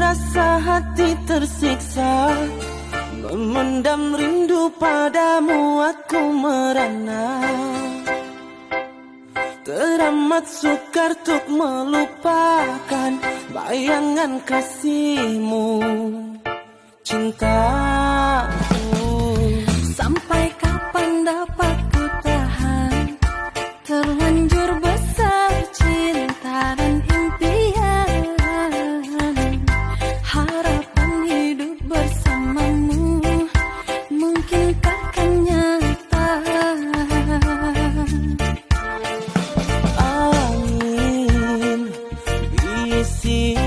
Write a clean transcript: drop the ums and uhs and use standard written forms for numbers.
rasa hati tersiksa, memendam rindu padamu aku merana. Teramat sukar untuk melupakan bayangan kasihmu, cintaku. Sampai kapan dapat ku tahan, terlanjur besar cinta dan impian, harapan hidup bersamamu mungkin takkan nyata. Angin bisi